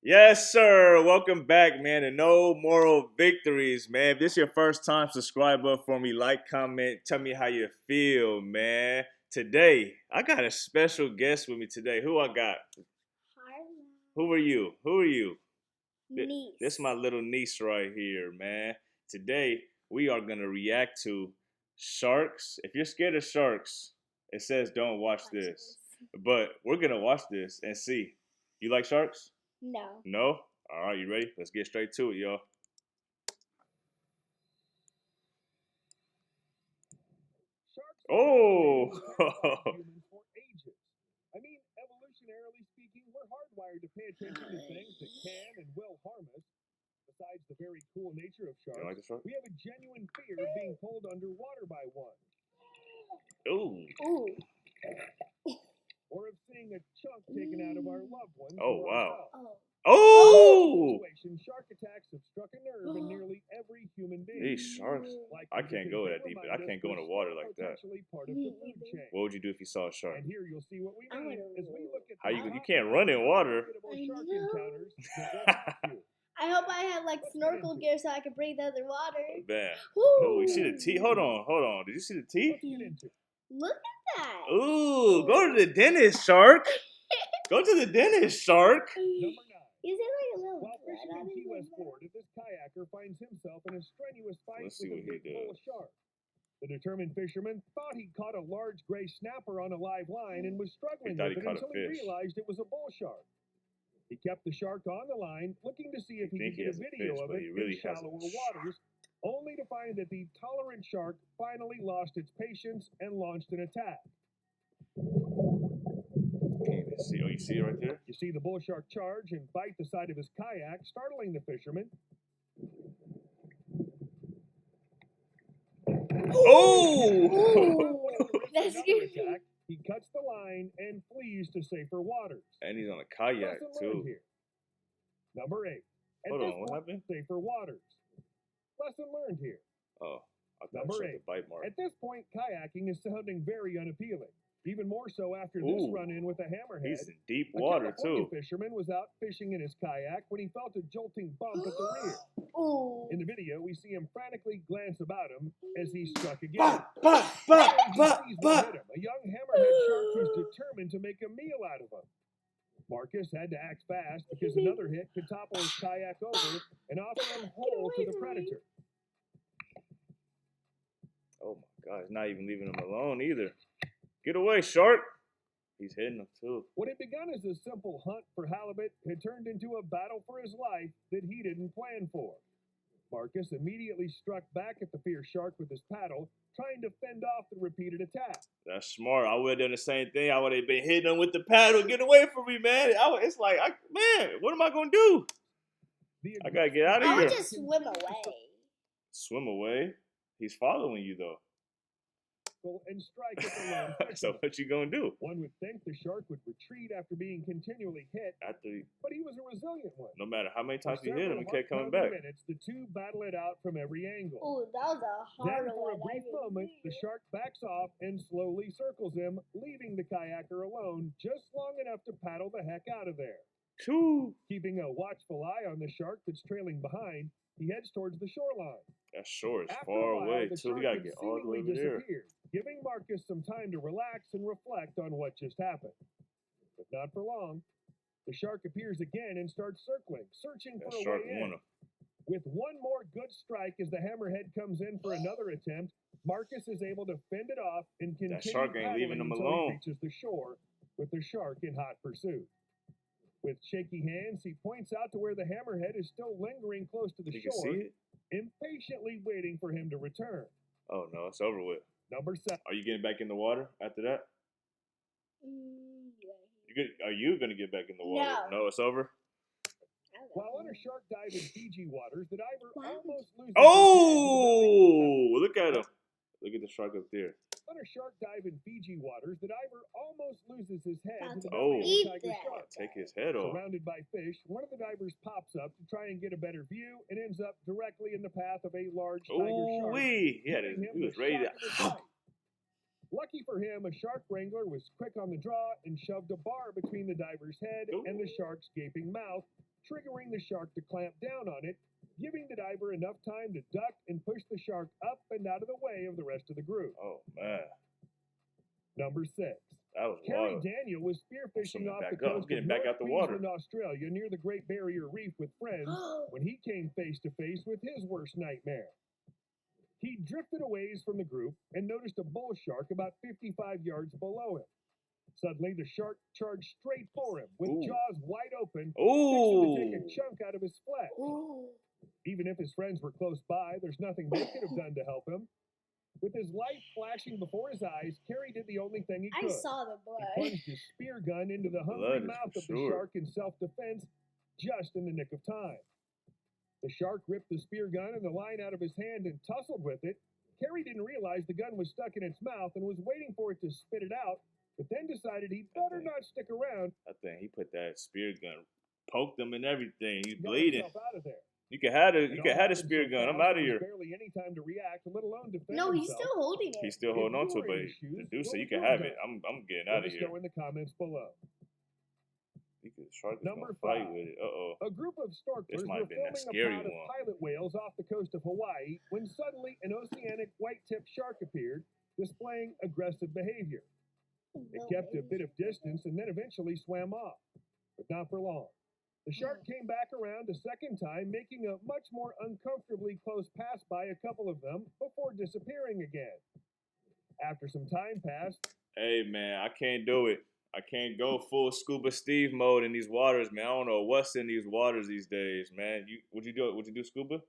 Yes, sir. Welcome back, man. To No Moral Victories, man. If this is your first time, subscribe up for me, like, comment, tell me how you feel, man. Today, I got a special guest with me today. Who I got? Hi, Who are you? Who are you? niece. This is my little niece right here, man. Today, we are going to react to sharks. If you're scared of sharks, it says don't watch this. But we're going to watch this and see. You like sharks? No. No? All right, you ready? Let's get straight to it, y'all. Oh! Humans for ages. I mean, evolutionarily speaking, we're hardwired to pay attention to things that can and will harm us. Besides the very cool nature of You like sharks, the shark? we have a genuine fear of being pulled underwater by one, Ooh. Ooh. or of seeing a chunk taken out of our loved ones. Oh, or wow. ourselves. Oh! Situation, shark attacks have struck a nerve in nearly every human being. These sharks. I can't go that deep. I can't go in the water like that. Part of the food chain. What would you do if you saw a shark? And here you'll see what we mean as we look at How you can't run in water. shark encounters that won't you. I hope I have like snorkel gear so I can breathe the underwater. Man. Ooh. Oh, you see the teeth? Hold on. Did you see the teeth? Let's get into it. Look at that. Ooh, go to the dentist, shark. Go to the dentist, shark. Number 9. Is it like a little While blood fishing on in Key it? West, Florida, this kayaker finds himself in a strenuous fight Let's see with a what he big bull does. shark. The determined fisherman thought he caught a large gray snapper on a live line and was struggling thought with he it caught a until he fish. realized it was a bull shark. He kept the shark on the line, looking to see if he think could he get has a a video fish, of but it he really in has a shallower shark. waters, only to find that the tolerant shark finally lost its patience and launched an attack. Can't even see. Oh, you see it right there? You see the bull shark charge and bite the side of his kayak, startling the fisherman. Oh! Ooh. That's Another scary. attack, he cuts the line and flees to safer waters. And he's on a kayak, Lesson learned too. here. Number 8. At Hold this on, what point, happened? safer waters. Lesson learned here. Oh, I thought Number it showed 8. the bite mark. At this point, kayaking is sounding very unappealing. Even more so after this Ooh. run-in with a hammerhead. He's in deep A water, California too. fisherman was out fishing in his kayak when he felt a jolting bump at the rear. Ooh. In the video, we see him frantically glance about him as he struck again. Bah, bah, bah, He bah, sees what bah. hit him, a young hammerhead shark who's determined to make a meal out of him. Marcus had to act fast because another hit could topple his kayak over and offer him whole to the predator. Oh, my God. He's not even leaving him alone, either. Get away, shark. He's hitting him, too. What had begun as a simple hunt for halibut had turned into a battle for his life that he didn't plan for. Marcus immediately struck back at the fierce shark with his paddle, trying to fend off the repeated attack. That's smart. I would have done the same thing. I would have been hitting him with the paddle. Get away from me, man. It's like, man, what am I going to do? I got to get out of I here. would just swim away. Swim away? He's following you, though. And strike at the lone fisherman. So what you going to do? One would think the shark would retreat after being continually hit, but he was a resilient one. No matter how many For times you hit him, he kept coming several back. minutes, the two battle it out from every angle. Ooh, that was a hard Then, for one. a brief moment, the shark backs off and slowly circles him, leaving the kayaker alone just long enough to paddle the heck out of there. Choo. Keeping a watchful eye on the shark that's trailing behind, he heads towards the shoreline. That shore is After far a while, away, the too. shark We got to had get all the way over seemingly there. disappeared, giving Marcus some time to relax and reflect on what just happened. But not for long. The shark appears again and starts circling, searching That for a shark way in. want him. With one more good strike as the hammerhead comes in for another attempt, Marcus is able to fend it off and continue shark ain't leaving him paddling until alone. he reaches the shore with the shark in hot pursuit. With shaky hands, he points out to where the hammerhead is still lingering close to the You can shore, see it? impatiently waiting for him to return. Oh, no, it's over with. Number 7. Are you getting back in the water after that? Yeah. Are you going to get back in the water? No. It's over? While on a shark dive in Fiji waters, the diver almost loses his head. Oh! Look at him. Look at the shark up there. On a shark dive in Fiji waters, the diver almost loses his head to the Oh. belly of Eat a tiger that. shark. Take his head off. Surrounded by fish, one of the divers pops up to try and get a better view and ends up directly in the path of a large tiger shark. Ooh-wee. giving him He was the ready shock of his to... life. Lucky for him, a shark wrangler was quick on the draw and shoved a bar between the diver's head and the shark's gaping mouth, triggering the shark to clamp down on it, giving the diver enough time to duck and push the shark up and out of the way of the rest of the group. Oh, man. Number 6. That was Kerry wild. Daniel was spearfishing off the back up. I'm coast getting of back North out the water. Queensland, Australia, near the Great Barrier Reef with friends when he came face to face with his worst nightmare. He drifted a ways from the group and noticed a bull shark about 55 yards below him. Suddenly, the shark charged straight for him with jaws wide open, fixing to take a chunk out of his flesh. Even if his friends were close by, there's nothing they could have done to help him. With his light flashing before his eyes, Kerry did the only thing he could. I saw the blood. He plunged his spear gun into the hungry mouth of the shark in self-defense, just in the nick of time. The shark ripped the spear gun and the line out of his hand and tussled with it. Kerry didn't realize the gun was stuck in its mouth and was waiting for it to spit it out, but then decided he'd better not stick around. I think he put that spear gun, poked him and everything. He's Got bleeding. himself out of there. You could have It all a happened spear so gun. I'm fast, out of there here. was barely any time to react, let alone defend No, he's himself. still holding it. He's still If holding on you to it, were but in his shoes, the dude what said you would can you have have it. done? I'm getting Let out of us here. know in the comments below. You could shark is Number gonna fight 5. with it. Uh-oh. A group of snorkelers This might were have been that filming a scary pod of one. pilot whales off the coast of Hawaii when suddenly an oceanic white-tipped shark appeared, displaying aggressive behavior. It kept a bit of distance and then eventually swam off, but not for long. The shark came back around a second time, making a much more uncomfortably close pass by a couple of them before disappearing again. After some time passed, Hey man, I can't do it. I can't go full scuba Steve mode in these waters, man. I don't know what's in these waters these days, man. Would you do it? Would you do scuba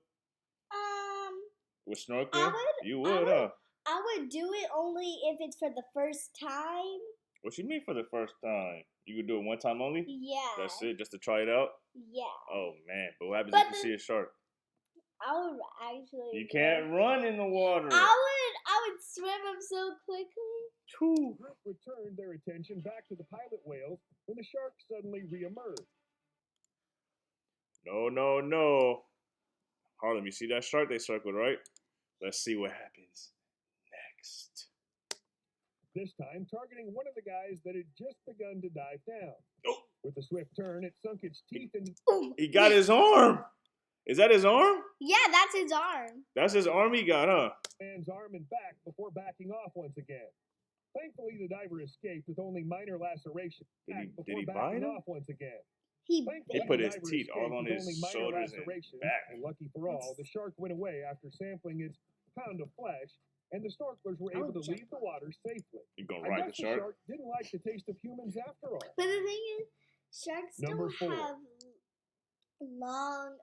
with snorkeling? I would. You would, huh? I would do it only if it's for the first time. What you mean for the first time? You could do it one time only? Yeah. That's it, just to try it out? Yeah. Oh man, but what happens But if you see a shark? I would actually. You can't run in the water. I would swim them so quickly. the group returned their attention back to the pilot whales when the shark suddenly reemerged. No. Harlem, you see that shark they circled, right? Let's see what happens next. This time targeting one of the guys that had just begun to dive down. Oh. With a swift turn, it sunk its teeth into He got his arm. Is that his arm? Yeah, that's his arm. That's his arm he got, huh? the man's arm and back before backing off once again. Thankfully, the diver escaped with only minor lacerations. Did before he backing bite him? off once again. He He Thankfully, put the his diver teeth all escaped on with his only minor shoulders and lacerations, back. and lucky for all, the shark went away after sampling its pound of flesh, and the snorkelers were able to leave the water safely. You gonna I ride guess the the shark? shark didn't like the taste of humans after all. But the thing is, sharks Number don't 4. have long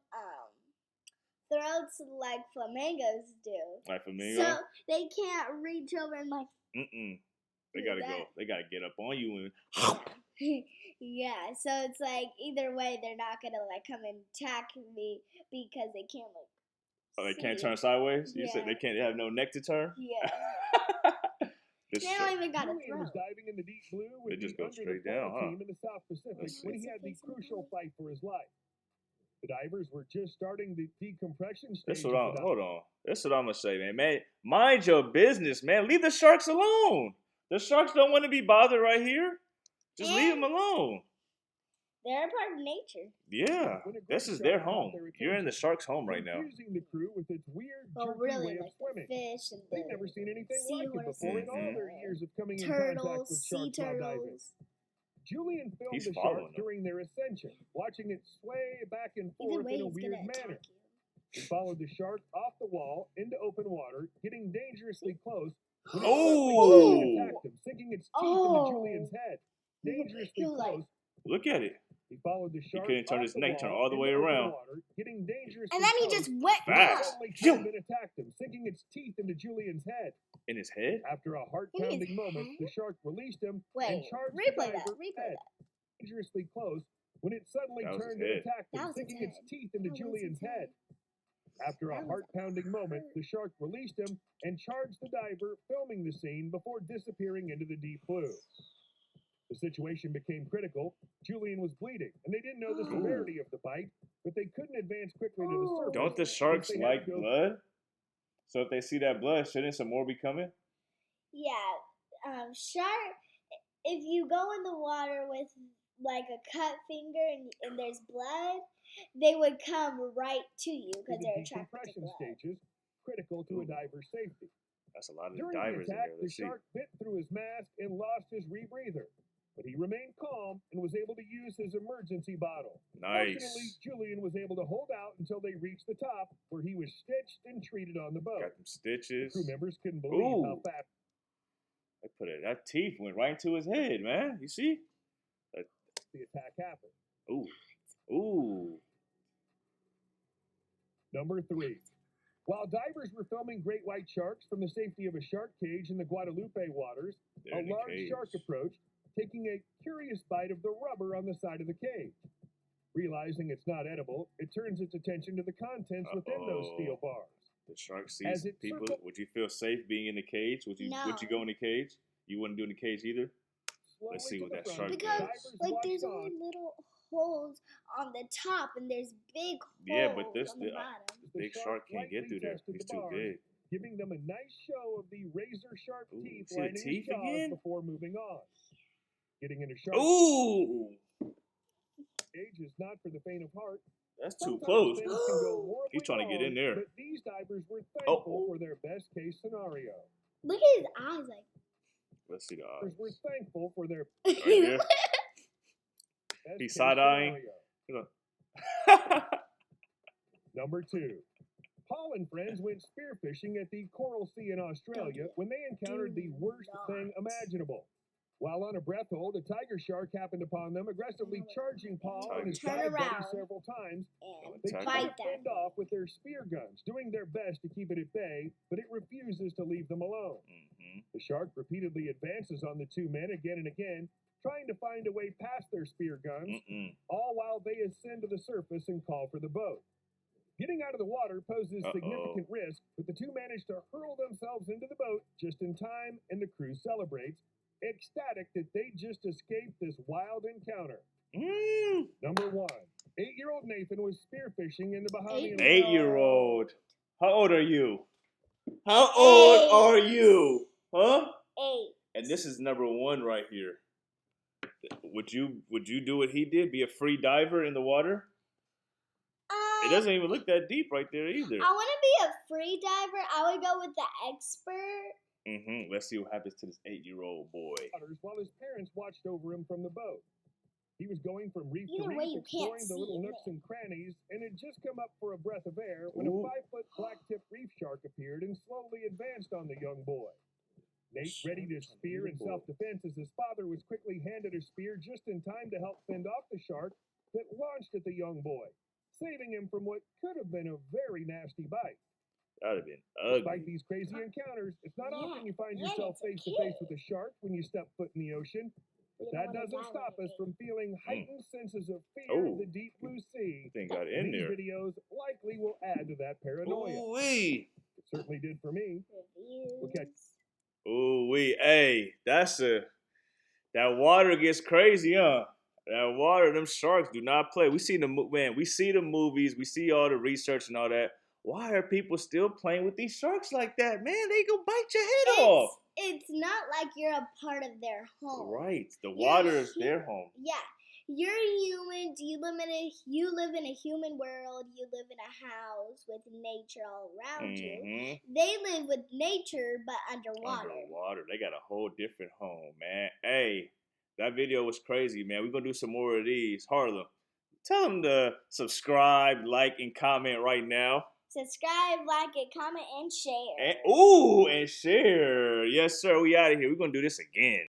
throats like flamingos do. Like flamingo? So they can't reach over and like. They do gotta that. go. They gotta get up on you and Yeah, so it's like either way, they're not gonna like come and attack me because they can't like. oh, they can't see. turn sideways? You said Yeah. they can't have no neck to turn? Yeah. This They shark- don't even got a Julian was throat. diving in the deep blue with just the go under straight the down, fall huh? team in the South Pacific Let's when he see. had the crucial fight for his life. The divers were just starting the decompression stage. That's what of the hold on. That's what I'm gonna say, man. Man, mind your business, man. Leave the sharks alone. The sharks don't want to be bothered right here. Just leave them alone. They're a part of nature. Yeah, When a great this is shark their caught home. their You're in the attention, shark's home right now. confusing the crew with its weird, Well, jerky really, way of like the swimming. fish and They'd never seen anything like it seahorses before in all their and years of coming in contact turtles, with sea sharks while diving. turtles. Julian filmed He's the following shark them. during their ascension, watching it sway back and Either forth way, in a he's weird gonna manner. attack you. He followed the shark off the wall into open water, getting dangerously close. When it Oh! suddenly attacked him, sinking its teeth Oh! into Julian's head. Dangerously He was like- close. Look at it. He followed the shark. couldn't turn off his the neck, turn wall all the way into open around. Water, getting dangerously And then he close. just went Fast. Suddenly Phew. came and attacked him, sinking its teeth into Julian's head. In his head? After a In his heart-pounding moment, head? the shark released him and Wait, charged the replay that. diver's Replay head. that. Dangerously close when it suddenly That was his turned and head. attacked That him, was his sinking its head. teeth into That was Julian's his head. After a That was heart-pounding moment, hurt. the shark released him and charged the diver, filming the scene before disappearing into the deep blue. The situation became critical. Julian was bleeding, and they didn't know the severity of the bite, but they couldn't advance quickly to the Ooh. surface. Don't the sharks they had like to go- blood? So if they see that blood, shouldn't some more be coming? Yeah, shark, if you go in the water with like a cut finger and there's blood, they would come right to you because they're attracted to decompression blood. stages critical to a diver's safety. That's a lot of During divers the in attack, there. the Let's see. shark bit through his mask and lost his rebreather, but he remained calm and was able to use his emergency bottle. Fortunately, Nice. Julian was able to hold out until they reached the top, where he was stitched and treated on the boat. Got them stitches. Crew members couldn't believe how Ooh. fast They put it. That teeth went right into his head, man. You see? the attack happened. Ooh. Ooh. Number 3. While divers were filming great white sharks from the safety of a shark cage in the Guadalupe waters, They're a in the large cage. shark approached, taking a curious bite of the rubber on the side of the cage. Realizing it's not edible, it turns its attention to the contents within those steel bars. The shark As sees it people. circled- Would you feel safe being in the cage? Would you go in the cage? You wouldn't do in the cage either? Slowly Let's see to what the that front, shark Because divers like watched there's on. only little holes on the top and there's big Yeah, holes but this on the bottom. The big shark can't get lightly through there. tested He's the too bars, big. giving them a nice show of the razor-sharp Ooh, teeth see the lining his teeth jaws again? before moving on. Getting in a shark Ooh, cage is not for the faint of heart. that's too Sometimes close. things can go horribly He's trying to get in wrong, there. But these divers were thankful Oh. for their best-case scenario. Look at his eyes like Let's see the Divers eyes. were thankful for their Right there. best-case He's side-eyeing. scenario. Number 2. Paul and friends went spearfishing at the Coral Sea in Australia when they encountered the worst thing imaginable. While on a breath hold, a tiger shark happened upon them, aggressively charging Paul and his Turn dive buddy around. several times. and They Tiger. try to bite fend that. off with their spear guns, doing their best to keep it at bay, but it refuses to leave them alone. The shark repeatedly advances on the two men again and again, trying to find a way past their spear guns, all while they ascend to the surface and call for the boat. Getting out of the water poses significant risk, but the two manage to hurl themselves into the boat just in time, and the crew celebrates, ecstatic that they just escaped this wild encounter. Number 1. 8-year-old Nathan was spearfishing in the Bahamian. 8-year-old. How old are you? How old are you? Huh? 8. And this is number 1 right here. Would you do what he did? Be a free diver in the water? It doesn't even look that deep right there either. I want to be a free diver. I would go with the expert. Let's see what happens to this 8-year-old boy. While his parents watched over him from the boat. He was going from reef to Either way, reef, you can't exploring the see little it. nooks and crannies, and had just come up for a breath of air when Ooh. a 5-foot black-tipped reef shark appeared and slowly advanced on the young boy. Nate ready to spear in self-defense as his father was quickly handed a spear just in time to help fend off the shark that launched at the young boy, saving him from what could have been a very nasty bite. That would have been Despite ugly. these crazy encounters, it's not often you find yeah, yourself it's a face-to-face kid. with a shark when you step foot in the ocean. But You that don't wanna doesn't die stop when us you're from feeling heightened senses of fear Oh. of the deep blue sea. Thing got in These there. videos likely will add to that paranoia. Ooh-wee. It certainly did for me. We'll catch Ooh-wee. Hey, that water gets crazy, huh? That water, them sharks do not play. We see the movies, we see all the research and all that. Why are people still playing with these sharks like that, man? They go bite your head off. It's not like you're a part of their home. Right. The You're water is hu- their home. Yeah. You're human. You live in a human world. You live in a house with nature all around you. They live with nature but underwater. Underwater. They got a whole different home, man. Hey, that video was crazy, man. We're going to do some more of these. Harlem, tell them to subscribe, like, and comment right now. Subscribe, like it, comment, and share. And share. Yes, sir. We out of here. We're going to do this again.